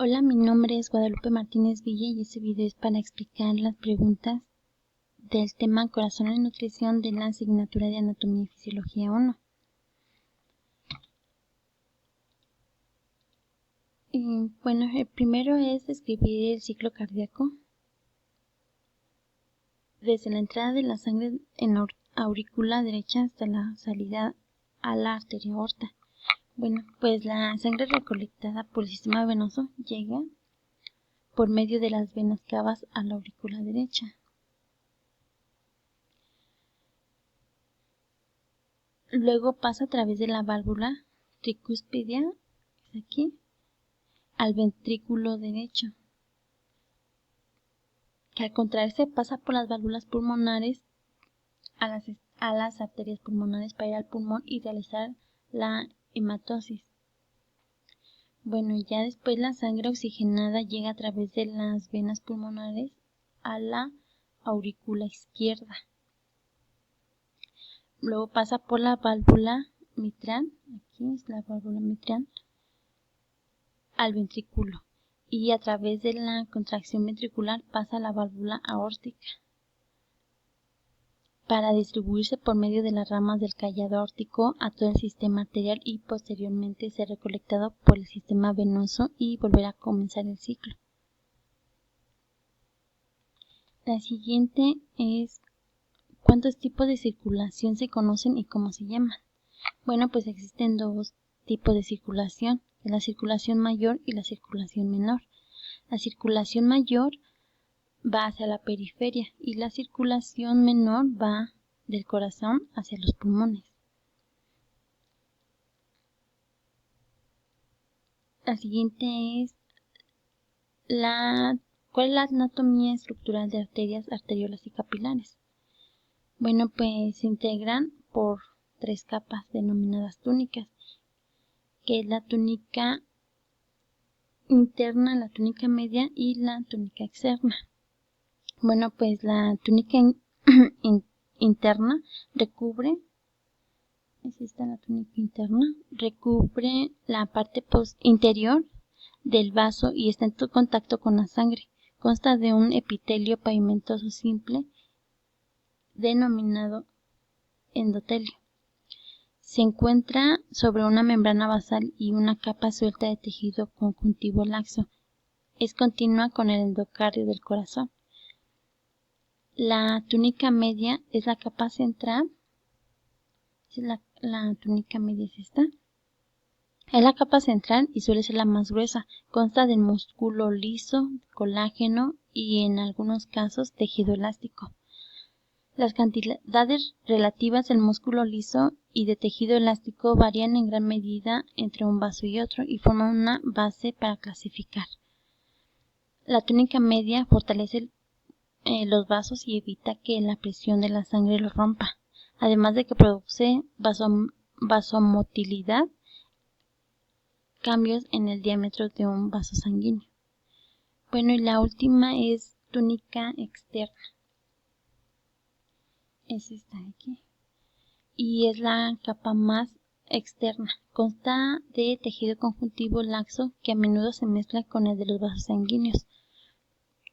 Hola, mi nombre es Guadalupe Martínez Villa y este video es para explicar las preguntas del tema Corazón y Nutrición de la asignatura de Anatomía y Fisiología 1. El primero es describir el ciclo cardíaco desde la entrada de la sangre en la aurícula derecha hasta la salida a la arteria aorta. Pues la sangre recolectada por el sistema venoso llega por medio de las venas cavas a la aurícula derecha. Luego pasa a través de la válvula tricúspide, aquí, al ventrículo derecho, que al contraerse pasa por las válvulas pulmonares a las arterias pulmonares para ir al pulmón y realizar la hematosis. Ya después la sangre oxigenada llega a través de las venas pulmonares a la aurícula izquierda. Luego pasa por la válvula mitral, aquí es la válvula mitral, al ventrículo y a través de la contracción ventricular pasa a la válvula aórtica para distribuirse por medio de las ramas del callado aórtico a todo el sistema arterial y posteriormente ser recolectado por el sistema venoso y volver a comenzar el ciclo. La siguiente es ¿cuántos tipos de circulación se conocen y cómo se llaman? Pues existen dos tipos de circulación, la circulación mayor y la circulación menor. La circulación mayor va hacia la periferia y la circulación menor va del corazón hacia los pulmones. La siguiente es ¿cuál es la anatomía estructural de arterias, arteriolas y capilares? Pues se integran por tres capas denominadas túnicas, que es la túnica interna, la túnica media y la túnica externa. Pues la túnica interna recubre la parte interior del vaso y está en contacto con la sangre. Consta de un epitelio pavimentoso simple denominado endotelio. Se encuentra sobre una membrana basal y una capa suelta de tejido conjuntivo laxo. Es continua con el endocardio del corazón. La túnica media es la capa central. La túnica media es esta. Es la capa central y suele ser la más gruesa. Consta de músculo liso, colágeno y en algunos casos tejido elástico. Las cantidades relativas del músculo liso y de tejido elástico varían en gran medida entre un vaso y otro y forman una base para clasificar. La túnica media fortalece los vasos y evita que la presión de la sangre los rompa, además de que produce vasomotilidad, cambios en el diámetro de un vaso sanguíneo. Y la última es túnica externa. Es esta de aquí. Y es la capa más externa. Consta de tejido conjuntivo laxo que a menudo se mezcla con el de los vasos sanguíneos,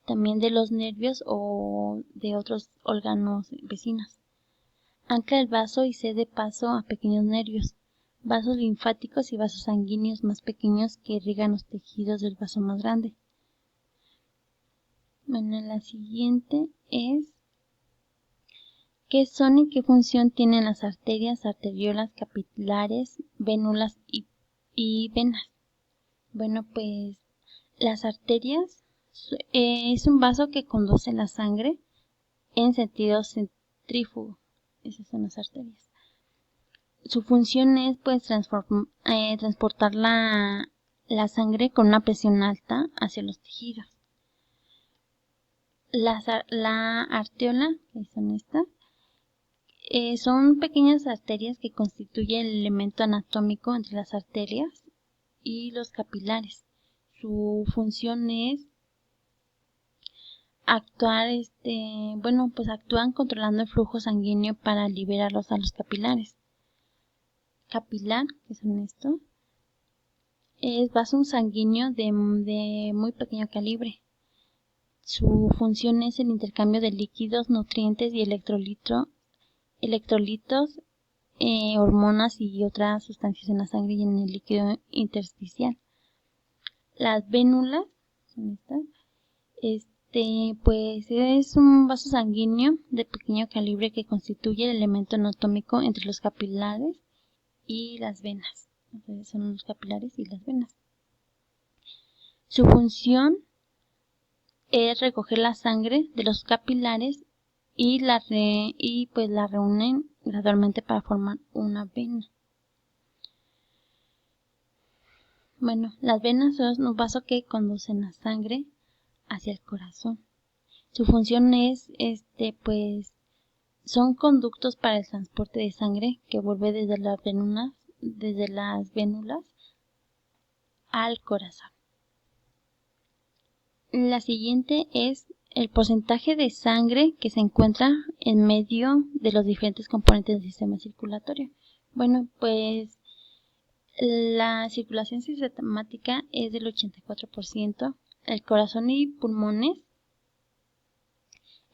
también de los nervios o de otros órganos vecinos. Ancla el vaso y cede paso a pequeños nervios, vasos linfáticos y vasos sanguíneos más pequeños que irrigan los tejidos del vaso más grande. La siguiente es ¿qué son y qué función tienen las arterias, arteriolas, capilares, vénulas y venas? Pues las arterias es un vaso que conduce la sangre en sentido centrífugo. Esas son las arterias. Su función es transportar la sangre con una presión alta hacia los tejidos. La arteola, que son estas, son pequeñas arterias que constituyen el elemento anatómico entre las arterias y los capilares. Su función es actúan controlando el flujo sanguíneo para liberarlos a los capilares. Capilar, que son estos, es vaso sanguíneo de muy pequeño calibre. Su función es el intercambio de líquidos, nutrientes y electrolitos, hormonas y otras sustancias en la sangre y en el líquido intersticial. Las vénulas son estas. Pues es un vaso sanguíneo de pequeño calibre que constituye el elemento anatómico entre los capilares y las venas. Entonces son los capilares y las venas. Su función es recoger la sangre de los capilares y la reúnen gradualmente para formar una vena. Bueno, las venas son un vaso que conducen la sangre hacia el corazón. Su función es, pues, son conductos para el transporte de sangre que vuelve desde las vénulas al corazón. La siguiente es el porcentaje de sangre que se encuentra en medio de los diferentes componentes del sistema circulatorio. Bueno, pues la circulación sistemática es del 84%, el corazón y pulmones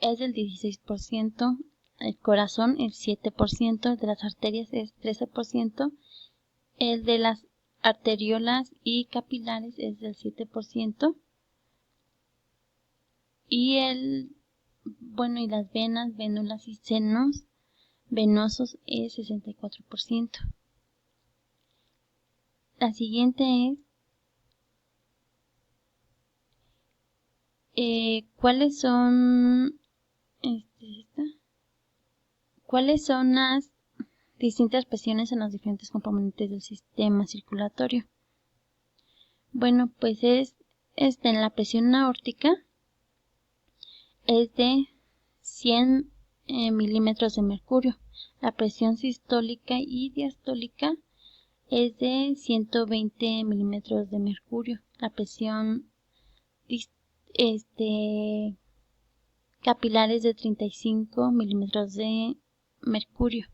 es del 16%, el corazón el 7%, el de las arterias es 13%, el de las arteriolas y capilares es del 7%, y las venas, vénulas y senos venosos es 64%. La siguiente es ¿cuáles son las distintas presiones en los diferentes componentes del sistema circulatorio? Bueno, pues es en la presión aórtica es de 100 milímetros de mercurio. La presión sistólica y diastólica es de 120 milímetros de mercurio. La presión capilar es de 35 milímetros de mercurio.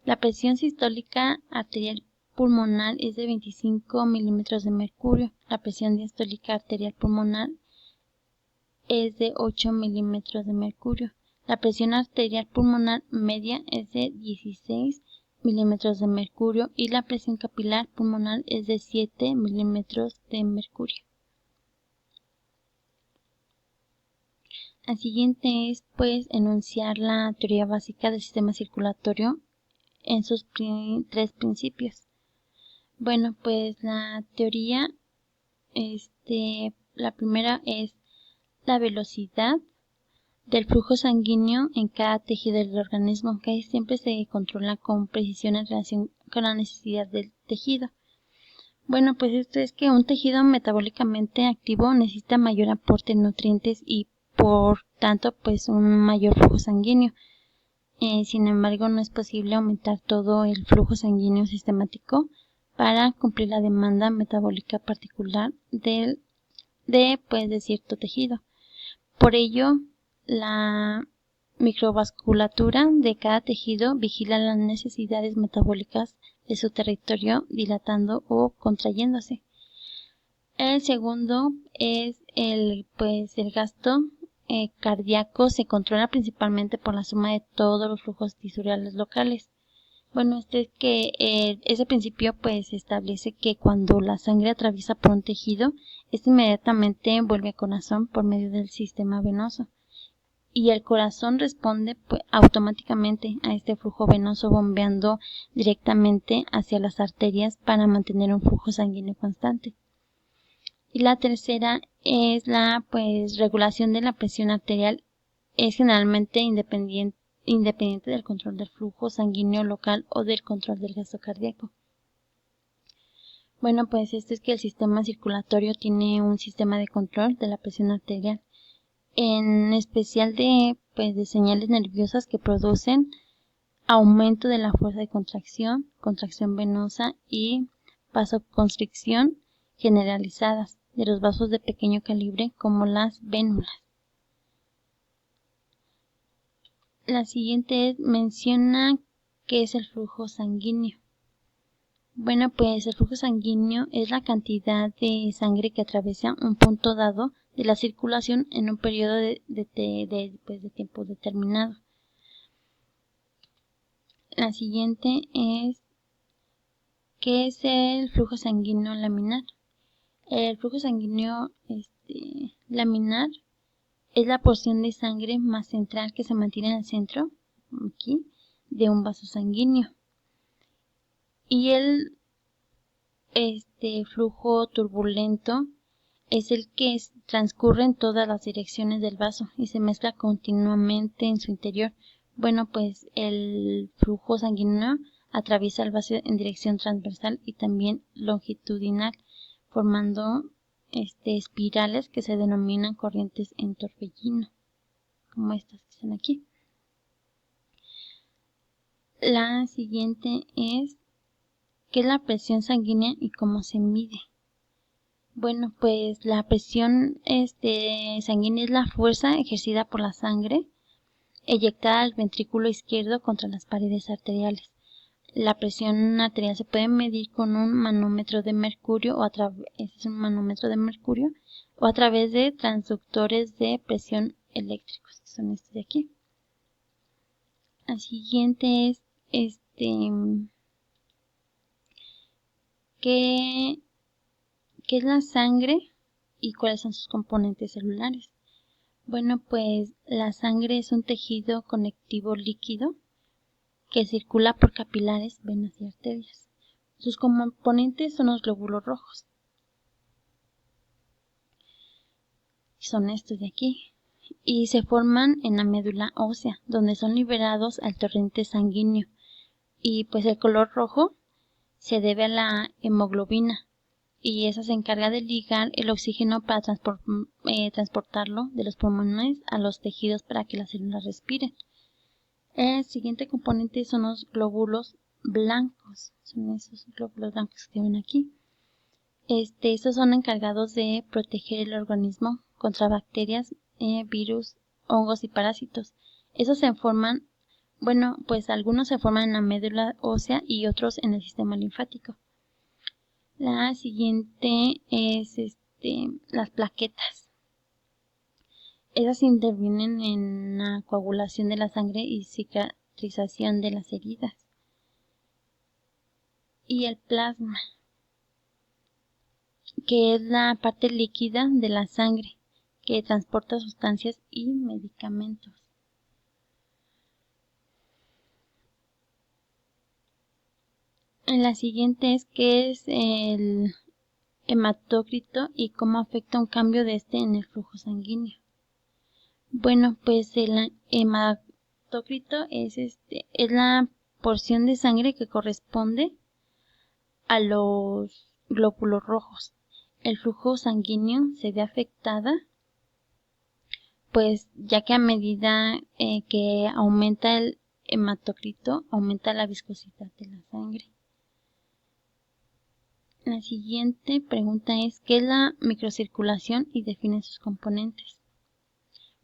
La presión sistólica arterial pulmonar es de 25 milímetros de mercurio. La presión diastólica arterial pulmonar es de 8 milímetros de mercurio. La presión arterial pulmonar media es de 16 milímetros de mercurio y la presión capilar pulmonar es de 7 milímetros de mercurio. La siguiente es, pues, enunciar la teoría básica del sistema circulatorio en sus tres principios. Bueno, pues la teoría, la primera es la velocidad del flujo sanguíneo en cada tejido del organismo, que siempre se controla con precisión en relación con la necesidad del tejido. Bueno, pues esto es que un tejido metabólicamente activo necesita mayor aporte de nutrientes y por tanto pues un mayor flujo sanguíneo. Sin embargo, no es posible aumentar todo el flujo sanguíneo sistemático para cumplir la demanda metabólica particular de cierto tejido. Por ello, la microvasculatura de cada tejido vigila las necesidades metabólicas de su territorio, dilatando o contrayéndose. El segundo es el gasto cardíaco se controla principalmente por la suma de todos los flujos tisuriales locales. Bueno, es que ese principio pues establece que cuando la sangre atraviesa por un tejido, inmediatamente vuelve al corazón por medio del sistema venoso. Y el corazón responde pues, automáticamente a este flujo venoso bombeando directamente hacia las arterias para mantener un flujo sanguíneo constante. Y la tercera es la regulación de la presión arterial. Es generalmente independiente del control del flujo sanguíneo local o del control del gasto cardíaco. Bueno, pues esto es que el sistema circulatorio tiene un sistema de control de la presión arterial, en especial de señales nerviosas que producen aumento de la fuerza de contracción, contracción venosa y vasoconstricción generalizadas de los vasos de pequeño calibre como las vénulas. La siguiente menciona qué es el flujo sanguíneo. Bueno, pues el flujo sanguíneo es la cantidad de sangre que atraviesa un punto dado de la circulación en un periodo de tiempo determinado. La siguiente es, ¿qué es el flujo sanguíneo laminar? El flujo sanguíneo laminar es la porción de sangre más central que se mantiene en el centro, aquí, de un vaso sanguíneo. Y el flujo turbulento es el que transcurre en todas las direcciones del vaso y se mezcla continuamente en su interior. Bueno, pues el flujo sanguíneo atraviesa el vaso en dirección transversal y también longitudinal, formando espirales que se denominan corrientes en torbellino, como estas que están aquí. La siguiente es, ¿qué es la presión sanguínea y cómo se mide? Bueno, pues la presión sanguínea es la fuerza ejercida por la sangre eyectada al ventrículo izquierdo contra las paredes arteriales. La presión arterial se puede medir con un manómetro de mercurio o a través de transductores de presión eléctricos, que son estos de aquí. La siguiente es ¿qué es la sangre y cuáles son sus componentes celulares? Bueno, pues la sangre es un tejido conectivo líquido que circula por capilares, venas y arterias. Sus componentes son los glóbulos rojos. Son estos de aquí. Y se forman en la médula ósea, donde son liberados al torrente sanguíneo. Y pues el color rojo se debe a la hemoglobina. Y esa se encarga de ligar el oxígeno para transportarlo de los pulmones a los tejidos para que las células respiren. El siguiente componente son los glóbulos blancos. Son esos glóbulos blancos que ven aquí. Estos son encargados de proteger el organismo contra bacterias, virus, hongos y parásitos. Esos se forman, bueno, pues algunos se forman en la médula ósea y otros en el sistema linfático. La siguiente es las plaquetas. Esas intervienen en la coagulación de la sangre y cicatrización de las heridas. Y el plasma, que es la parte líquida de la sangre que transporta sustancias y medicamentos. La siguiente es qué es el hematócrito y cómo afecta un cambio de en el flujo sanguíneo. Bueno, pues el hematócrito es la porción de sangre que corresponde a los glóbulos rojos. El flujo sanguíneo se ve afectada, pues ya que a medida que aumenta el hematócrito, aumenta la viscosidad de la sangre. La siguiente pregunta es, ¿qué es la microcirculación y define sus componentes?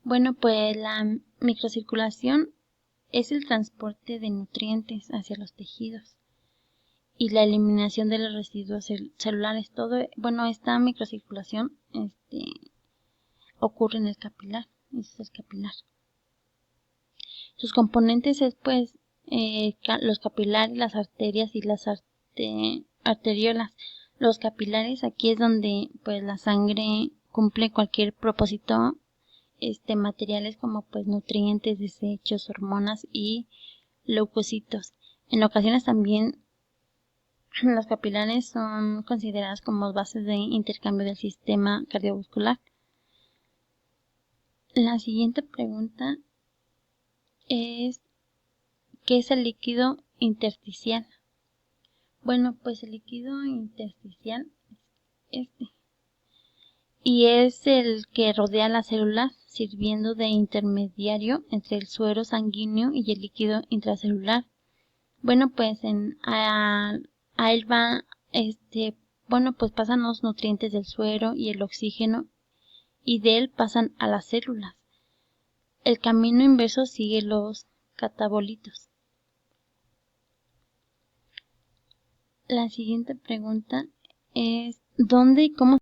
Bueno, pues la microcirculación es el transporte de nutrientes hacia los tejidos y la eliminación de los residuos celulares. Esta microcirculación ocurre en el capilar. Ese es el capilar. Sus componentes es pues los capilares, las arterias y las arteriolas. Los capilares, aquí es donde pues la sangre cumple cualquier propósito, materiales como pues nutrientes, desechos, hormonas y leucocitos. En ocasiones también los capilares son considerados como bases de intercambio del sistema cardiovascular. La siguiente pregunta es, ¿qué es el líquido intersticial? Bueno, pues el líquido intersticial es y es el que rodea las células, sirviendo de intermediario entre el suero sanguíneo y el líquido intracelular. Bueno, pues a él va, pues pasan los nutrientes del suero y el oxígeno y de él pasan a las células. El camino inverso sigue los catabolitos. La siguiente pregunta es ¿dónde y cómo